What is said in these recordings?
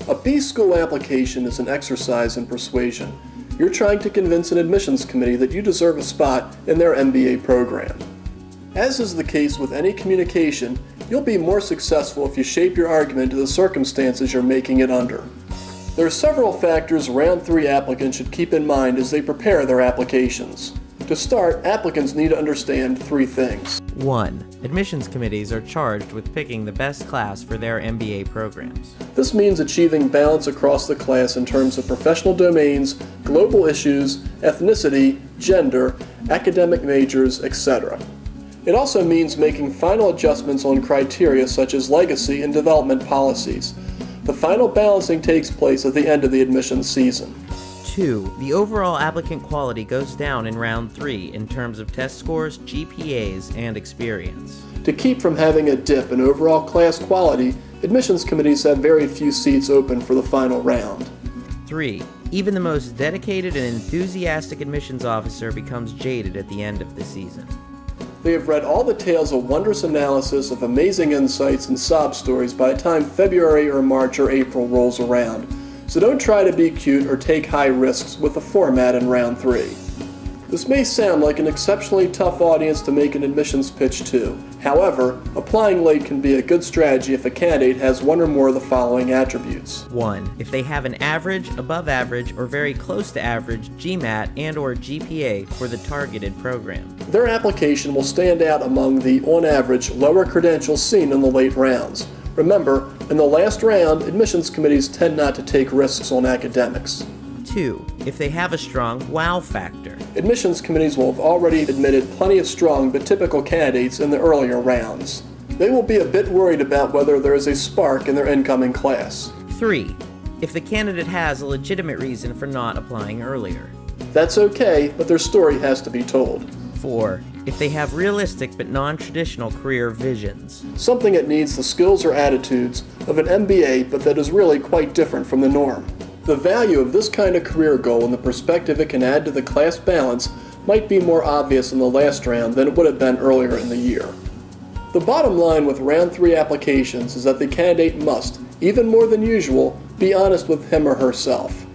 A B-School application is an exercise in persuasion. You're trying to convince an admissions committee that you deserve a spot in their MBA program. As is the case with any communication, you'll be more successful if you shape your argument to the circumstances you're making it under. There are several factors Round 3 applicants should keep in mind as they prepare their applications. To start, applicants need to understand 3 things. 1. Admissions committees are charged with picking the best class for their MBA programs. This means achieving balance across the class in terms of professional domains, global issues, ethnicity, gender, academic majors, etc. It also means making final adjustments on criteria such as legacy and development policies. The final balancing takes place at the end of the admissions season. 2. The overall applicant quality goes down in Round 3 in terms of test scores, GPAs, and experience. To keep from having a dip in overall class quality, admissions committees have very few seats open for the final round. 3. Even the most dedicated and enthusiastic admissions officer becomes jaded at the end of the season. They have read all the tales of wondrous analysis of amazing insights and sob stories by the time February or March or April rolls around. So don't try to be cute or take high risks with the format in Round 3. This may sound like an exceptionally tough audience to make an admissions pitch to. However, applying late can be a good strategy if a candidate has one or more of the following attributes. 1. If they have an average, above average, or very close to average GMAT and/or GPA for the targeted program. Their application will stand out among the, on average, lower credentials seen in the late rounds. Remember, in the last round, admissions committees tend not to take risks on academics. 2. If they have a strong wow factor. Admissions committees will have already admitted plenty of strong but typical candidates in the earlier rounds. They will be a bit worried about whether there is a spark in their incoming class. 3. If the candidate has a legitimate reason for not applying earlier. That's okay, but their story has to be told. 4. If they have realistic but non-traditional career visions. Something that needs the skills or attitudes of an MBA but that is really quite different from the norm. The value of this kind of career goal and the perspective it can add to the class balance might be more obvious in the last round than it would have been earlier in the year. The bottom line with Round 3 applications is that the candidate must, even more than usual, be honest with him or herself.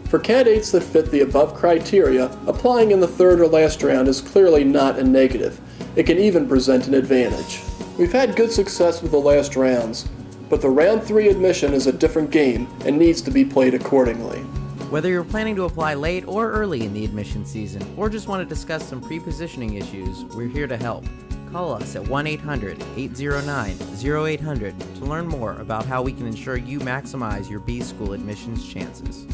For candidates that fit the above criteria, applying in the 3rd or last round is clearly not a negative. It can even present an advantage. We've had good success with the last rounds, but the Round 3 admission is a different game and needs to be played accordingly. Whether you're planning to apply late or early in the admission season, or just want to discuss some pre-positioning issues, we're here to help. Call us at 1-800-809-0800 to learn more about how we can ensure you maximize your B-School admissions chances.